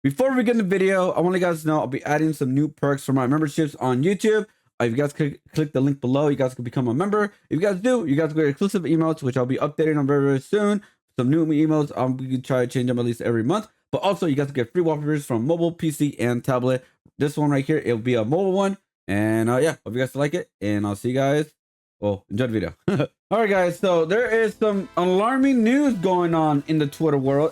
Before we get in the video, I want you guys to know I'll be adding some new perks for my memberships on YouTube. If you guys click the link below, you guys can become a member. If you guys do, you guys get exclusive emails, which I'll be updating on very, very soon. Some new emails, I'm going to try to change them at least every month. But also, you guys get free wallpapers from mobile, PC, and tablet. This one right here, it'll be a mobile one. And yeah, hope you guys like it. And I'll see you guys. Well, enjoy the video. All right, guys. So there is some alarming news going on in the Twitter world.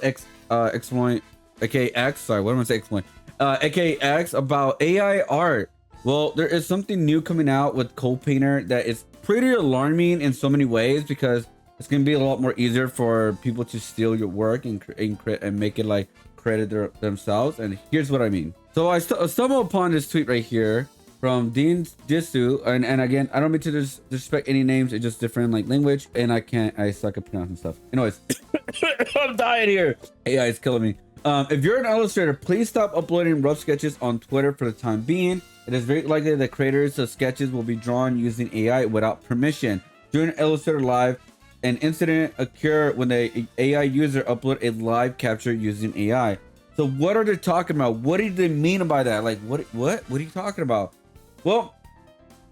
Exploit, aka X. Sorry, what am I saying? Exploit, aka X, about AI art. Well, there is something new coming out with CoPainter that is pretty alarming in so many ways, because it's going to be a lot more easier for people to steal your work and make it like credit themselves. And here's what I mean. So I stumbled upon this tweet right here from Daendesu, and again, I don't mean to disrespect any names. It's just different like language, and I suck at pronouncing stuff. Anyways, I'm dying here. AI is killing me. If you're an illustrator, please stop uploading rough sketches on Twitter for the time being. It is very likely that creators of sketches will be drawn using AI without permission. During Illustrator Live, an incident occurred when the AI user uploaded a live capture using AI. So what are they talking about? What do they mean by that? Like, what are you talking about? Well,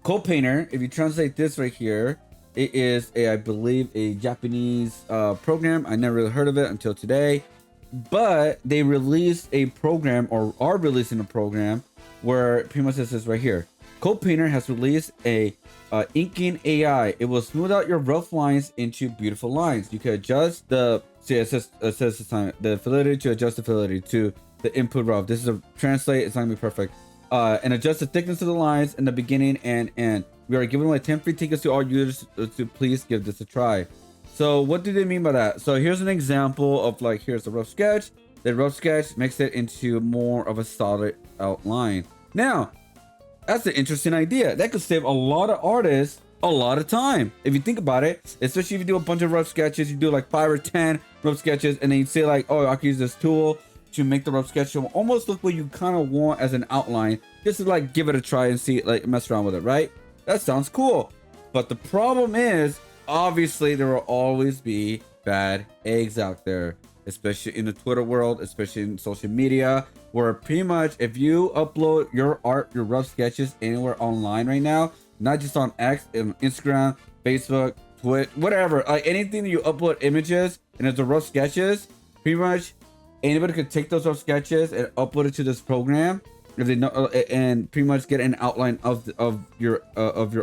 CoPainter, if you translate this right here, it is I believe a Japanese program. I never really heard of it until today. But they released a program, or are releasing a program, where pretty much this is right here. CoPainter has released a inking AI. It will smooth out your rough lines into beautiful lines. You can adjust the the fidelity to adjust the fidelity to the input rough. This is a translate. It's not gonna be perfect. And adjust the thickness of the lines in the beginning and end. We are giving away 10 free tickets to all users to please give this a try. So what do they mean by that? So here's an example of like, here's a rough sketch. The rough sketch makes it into more of a solid outline. Now, that's an interesting idea. That could save a lot of artists a lot of time. If you think about it, especially if you do a bunch of rough sketches, you do like 5 or 10 rough sketches, and then you say like, oh, I can use this tool to make the rough sketch to almost look what you kind of want as an outline, just to like give it a try and see, like mess around with it, right? That sounds cool. But the problem is, obviously, there will always be bad eggs out there, especially in the Twitter world, especially in social media, where pretty much if you upload your art, your rough sketches anywhere online right now, not just on X, Instagram, Facebook, Twitter, whatever, like anything that you upload images and it's a rough sketches, pretty much anybody could take those rough sketches and upload it to this program if they know, and pretty much get an outline of your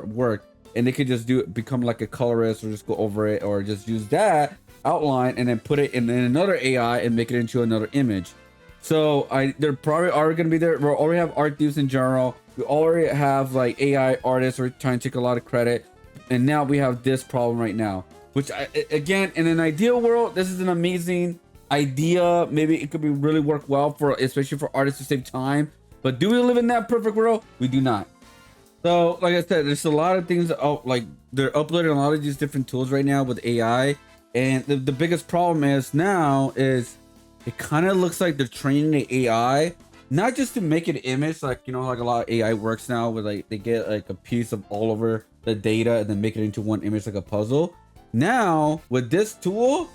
work. And they could just become like a colorist, or just go over it, or just use that outline and then put it in another AI and make it into another image. So there probably are going to be there. We already have art thieves in general. We already have like AI artists who are trying to take a lot of credit. And now we have this problem right now, which again, in an ideal world, this is an amazing idea. Maybe it could be really work well for, especially for artists to save time. But do we live in that perfect world? We do not. So, like I said, there's a lot of things like they're uploading a lot of these different tools right now with AI, and the biggest problem is now is it kind of looks like they're training the AI not just to make an image, like, you know, like a lot of AI works now, where like they get like a piece of all over the data and then make it into one image like a puzzle. Now with this tool,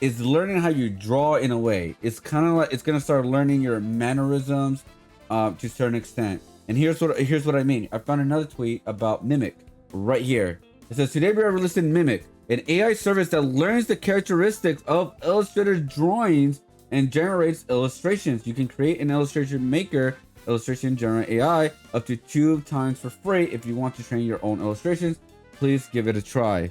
it's learning how you draw in a way. It's kind of like it's gonna start learning your mannerisms to a certain extent. And here's what I mean. I found another tweet about Mimic right here. It says, today we are releasing Mimic, an AI service that learns the characteristics of Illustrator's drawings and generates illustrations. You can create an illustration maker, illustration generate AI, up to 2 times for free. If you want to train your own illustrations, please give it a try.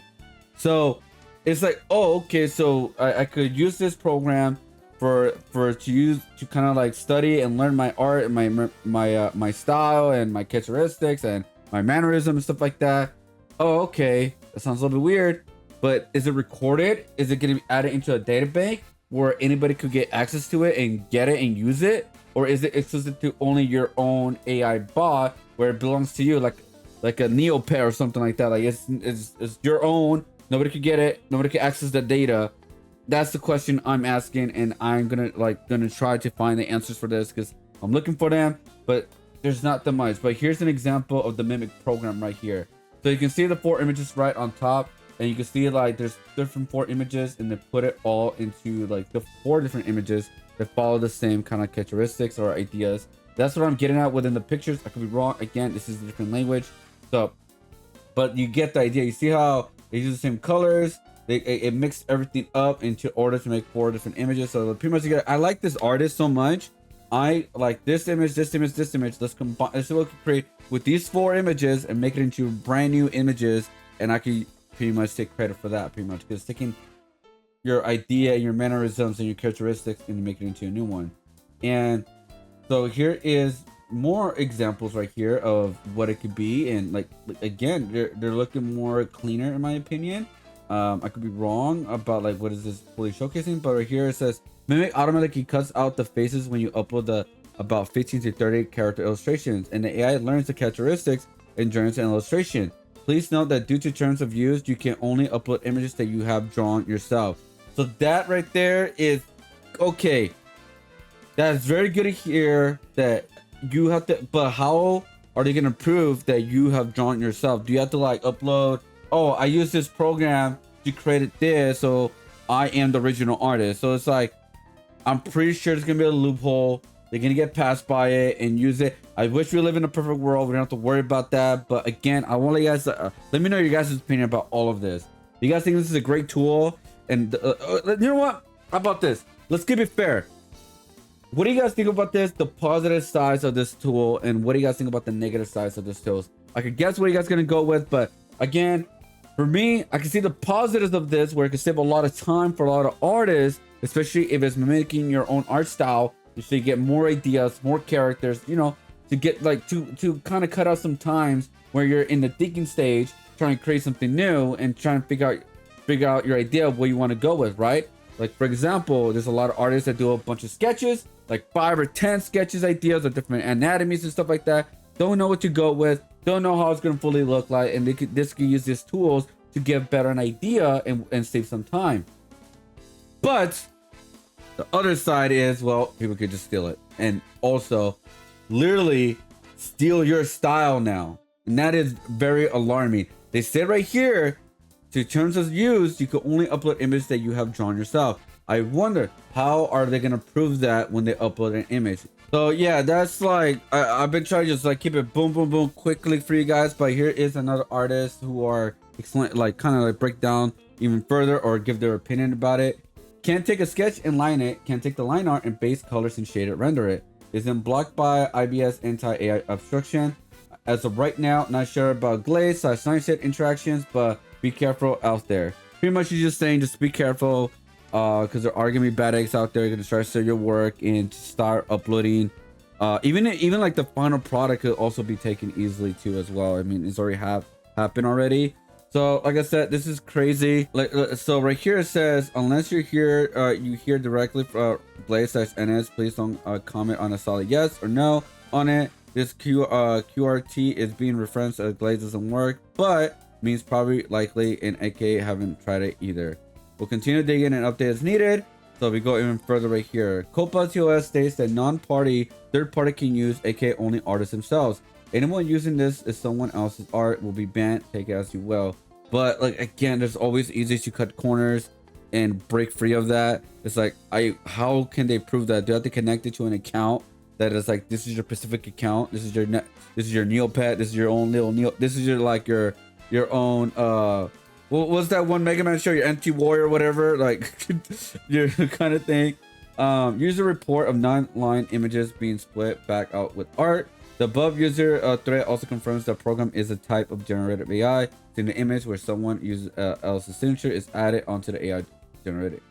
So it's like, oh, okay, so I could use this program for to kind of like study and learn my art and my style and my characteristics and my mannerism and stuff like that. Oh, okay, that sounds a little bit weird, but is it recorded? Is it going to be added into a database where anybody could get access to it and get it and use it? Or is it exclusive to only your own AI bot where it belongs to you, like a Neopet or something like that? Like it's your own. Nobody could get it. Nobody could access the data. That's the question I'm asking, and I'm gonna try to find the answers for this, because I'm looking for them, but there's not that much. But here's an example of the Mimic program right here. So you can see the 4 images right on top, and you can see like there's different 4 images, and they put it all into like the 4 different images that follow the same kind of characteristics or ideas. That's what I'm getting at within the pictures. I could be wrong. Again, this is a different language. So, but you get the idea. You see how they use the same colors. It mixed everything up into order to make 4 different images. So pretty much, I like this artist so much. I like this image, this image, this image. Let's combine. Let's see what we can create with these 4 images and make it into brand new images. And I can pretty much take credit for that. Pretty much because taking your idea, your mannerisms, and your characteristics, and make it into a new one. And so here is more examples right here of what it could be. And like again, they're looking more cleaner in my opinion. I could be wrong about like what is this fully showcasing, but right here it says Mimic automatically cuts out the faces when you upload the about 15 to 30 character illustrations, and the AI learns the characteristics and generates an illustration. Please note that due to terms of use, you can only upload images that you have drawn yourself. So that right there is okay. That's very good to hear that you have to, but how are they gonna prove that you have drawn yourself? Do you have to like upload, oh, I use this program to create this, so I am the original artist? So it's like, I'm pretty sure there's gonna be a loophole. They're gonna get passed by it and use it. I wish we live in a perfect world. We don't have to worry about that. But again, I want you guys to, let me know your guys' opinion about all of this. You guys think this is a great tool? And you know what? How about this? Let's keep it fair. What do you guys think about this? The positive sides of this tool, and what do you guys think about the negative sides of this tool? I could guess what you guys gonna go with, but again, for me, I can see the positives of this, where it can save a lot of time for a lot of artists, especially if it's mimicking your own art style. So you get more ideas, more characters, you know, to get like to kind of cut out some times where you're in the thinking stage, trying to create something new and trying to figure out your idea of what you want to go with, right? Like for example, there's a lot of artists that do a bunch of sketches, like 5 or 10 sketches, ideas of different anatomies and stuff like that. Don't know what to go with, don't know how it's gonna fully look like, and this can use these tools to give better an idea and save some time. But the other side is, well, people could just steal it and also literally steal your style now, and that is very alarming. They said right here, to terms of use, you can only upload images that you have drawn yourself. I wonder how are they gonna prove that when they upload an image? So yeah, that's like I've been trying to just like keep it boom boom boom quickly for you guys, but here is another artist who are explain, like kind of like break down even further or give their opinion about it. Can't take a sketch and line it. Can't take the line art and base colors and shade it, render it. Isn't blocked by IBS anti-AI obstruction. As of right now, not sure about glaze / sunset interactions, but be careful out there. Pretty much you're just saying just be careful, because there are gonna be bad eggs out there. You're gonna try to sell your work and start uploading. Even like the final product could also be taken easily too as well. I mean, it's already happened already. So like I said, this is crazy. Like so right here it says, unless you're here you hear directly from Blaze/NS, please don't comment on a solid yes or no on it. This QRT is being referenced as Glaze doesn't work, but means probably likely, and AK haven't tried it either. We'll continue digging and update as needed. So we go even further right here. CoPainter states that non-party third party can use AK only artists themselves. Anyone using this as someone else's art will be banned. Take it as you will. But like again, there's always easy to cut corners and break free of that. It's like how can they prove that? Do you have to connect it to an account that is like, this is your specific account, this is your Neopet, this is your own little Neo, this is your like your own what was that one Mega Man show, your MT Warrior or whatever, like your kind of thing. User report of non-line images being split back out with art. The above user thread also confirms that program is a type of generative AI. In the image where someone uses else's signature is added onto the AI generated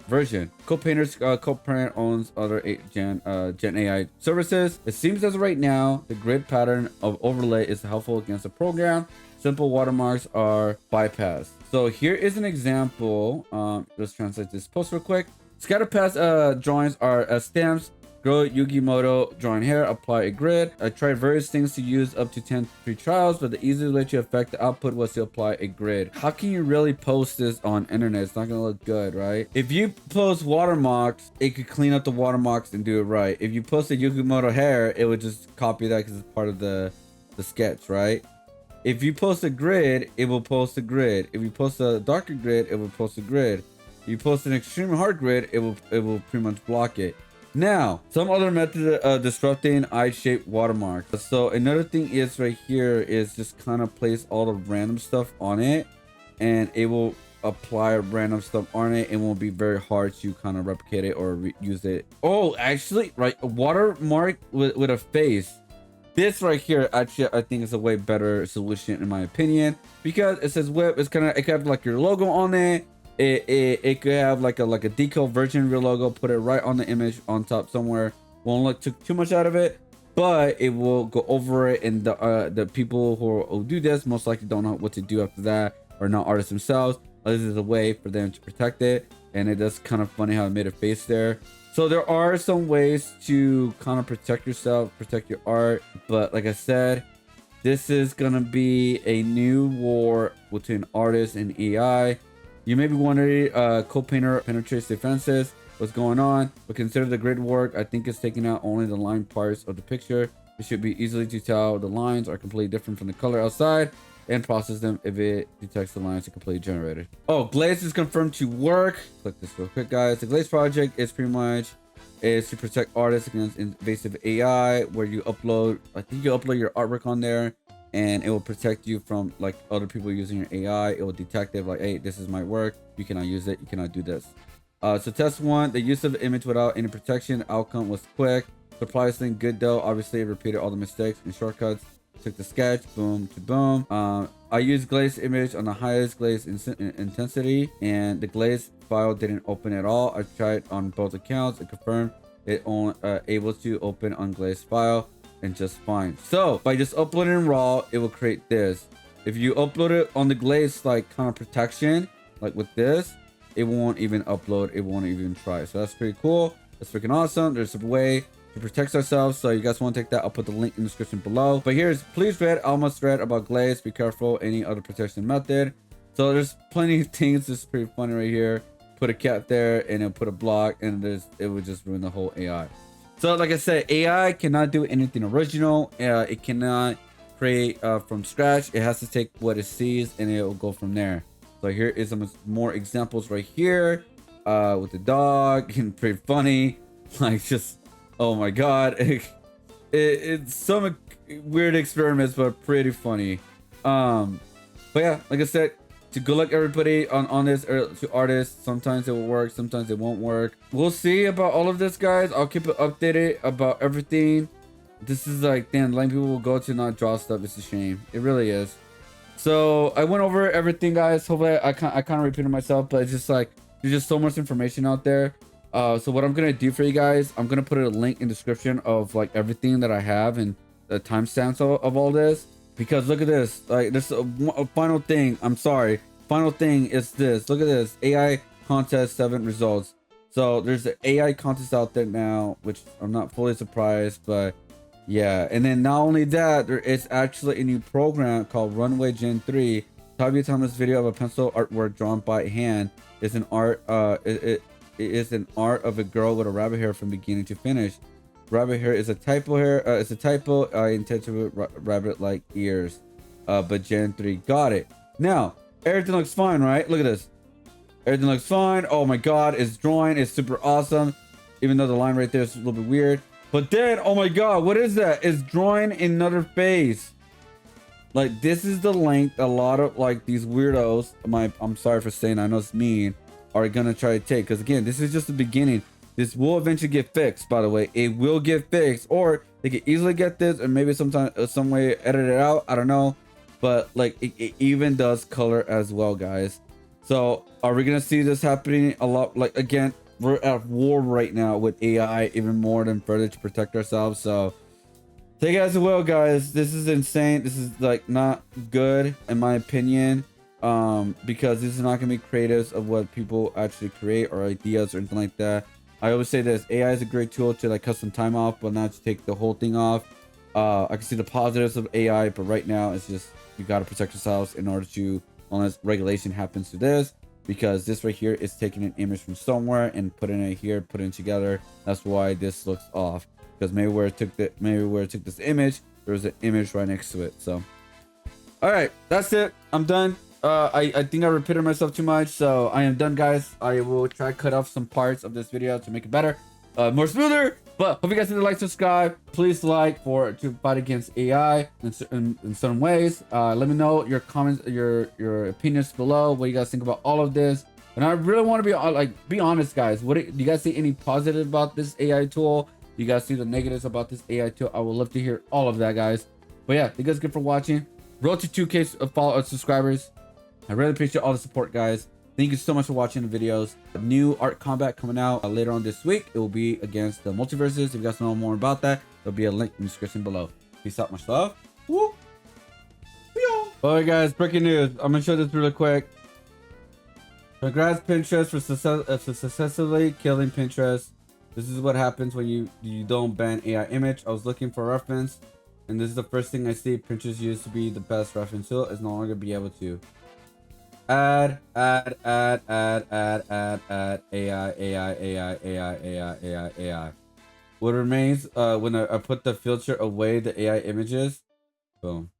version. CoPainter's co-parent owns other Gen AI services. It seems as of right now, the grid pattern of overlay is helpful against the program. Simple watermarks are bypassed. So here is an example. Let's translate this post real quick. Scatter path drawings are stamps. Grow Yu-Gi-Moto drawing hair, apply a grid. I tried various things to use up to 10 free trials, but the easiest way to affect the output was to apply a grid. How can you really post this on internet? It's not gonna look good, right? If you post watermarks, it could clean up the watermarks and do it right. If you post a Yu-Gi-Moto hair, it would just copy that because it's part of the sketch, right? If you post a grid, it will post a grid. If you post a darker grid, it will post a grid. If you post an extreme hard grid, it will pretty much block it. Now, some other method of disrupting eye-shaped watermarks. So another thing is right here is just kind of place all the random stuff on it, and it will apply random stuff on it. It won't be very hard to kind of replicate it or use it. Oh, actually, right, a watermark with a face. This right here, actually, I think is a way better solution in my opinion, because it says whip. It's kind of, it could have like your logo on it. It could have like a decal version of your logo. Put it right on the image on top somewhere. Won't look too much out of it, but it will go over it. And the people who do this most likely don't know what to do after that, or not artists themselves. This is a way for them to protect it, and it is kind of funny how I made a face there. So there are some ways to kind of protect yourself, protect your art. But like I said, this is going to be a new war between artists and AI. You may be wondering, CoPainter penetrates defenses. What's going on? But consider the grid work. I think it's taking out only the line parts of the picture. It should be easily to tell the lines are completely different from the color outside, and process them if it detects the lines are completely generated. Oh, Glaze is confirmed to work. Click this real quick, guys. The Glaze project is pretty much to protect artists against invasive AI, where you upload, I think you upload your artwork on there, and it will protect you from like other people using your AI. It will detect it like, hey, this is my work. You cannot use it. You cannot do this. So test 1, the use of the image without any protection. Outcome was quick. Surprisingly good though. Obviously, it repeated all the mistakes and shortcuts. Took the sketch, boom to boom. I used glaze image on the highest glaze intensity, and the glaze file didn't open at all. I tried on both accounts and confirmed it only able to open on glaze file and just fine. So by just uploading raw, it will create this. If you upload it on the glaze like kind of protection, like with this, it won't even upload. It won't even try. So that's pretty cool. That's freaking awesome. There's a way to protect ourselves, so you guys want to take that, I'll put the link in the description below. But here's, please read, almost read about glaze, be careful any other protection method. So there's plenty of things. This is pretty funny right here. Put a cat there and then put a block, and it would just ruin the whole AI. So like I said, AI cannot do anything original. It cannot create from scratch. It has to take what it sees and it will go from there. So here is some more examples right here with the dog, and pretty funny, like just, oh my god. It's some weird experiments, but pretty funny. But yeah, like I said, to good luck everybody on this, to artists. Sometimes it will work, sometimes it won't work. We'll see about all of this, guys. I'll keep it updated about everything. This is like, damn, letting people will go to not draw stuff. It's a shame. It really is. So I went over everything, guys. Hopefully I kind of repeated myself, but it's just like, there's just so much information out there. So what I'm gonna do for you guys, I'm gonna put a link in the description of like everything that I have and the timestamps of all this, because look at this. Like, there's a final thing. I'm sorry. Final thing is this. Look at this. AI contest 7 results. So there's an AI contest out there now, which I'm not fully surprised, but yeah. And then not only that, there is actually a new program called Runway Gen 3. Top you this video of a pencil artwork drawn by hand is an art. It is an art of a girl with a rabbit hair from beginning to finish. Rabbit hair is a typo here. It's a typo. I intended with rabbit-like ears. But Gen 3 got it. Now, everything looks fine, right? Look at this. Everything looks fine. Oh my god, it's drawing. It's super awesome. Even though the line right there is a little bit weird. But then, oh my god, what is that? It's drawing another face. Like, this is the length a lot of like these weirdos, I'm sorry for saying, I know it's mean, are gonna try to take. Because again, this is just the beginning. This will eventually get fixed, by the way. It will get fixed, or they can easily get this, or maybe sometime some way edit it out. I don't know, but like it even does color as well, guys. So are we gonna see this happening a lot? Like, again, we're at war right now with AI, even more than further to protect ourselves. So take it as well, guys. This is insane. This is like not good in my opinion. Because this is not gonna be creatives of what people actually create or ideas or anything like that. I always say this: AI is a great tool to like cut some time off, but not to take the whole thing off. I can see the positives of AI, but right now it's just, you gotta protect yourselves in order to, unless regulation happens to this, because this right here is taking an image from somewhere and putting it here, putting it together. That's why this looks off, because maybe where it took this image, there was an image right next to it. So, all right, that's it. I'm done. I think I repeated myself too much, so I am done, guys. I will try to cut off some parts of this video to make it better. more smoother. But hope you guys did like, subscribe. Please like to fight against AI in certain ways. Let me know your comments, your opinions below. What you guys think about all of this? And I really want to be honest, guys. Do you guys see any positive about this AI tool? Do you guys see the negatives about this AI tool? I would love to hear all of that, guys. But yeah, thank you guys again for watching. Road to 2K subscribers. I really appreciate all the support, guys. Thank you so much for watching the videos. New art combat coming out later on this week. It will be against the multiverses. If you guys know more about that, there'll be a link in the description below. Peace out, much love. Woo! Alright, guys, breaking news. I'm gonna show this really quick. Congrats, Pinterest, for successfully killing Pinterest. This is what happens when you don't ban AI image. I was looking for a reference, and this is the first thing I see. Pinterest used to be the best reference tool, is no longer be able to. Add AI. What remains when I put the filter away the AI images? Boom.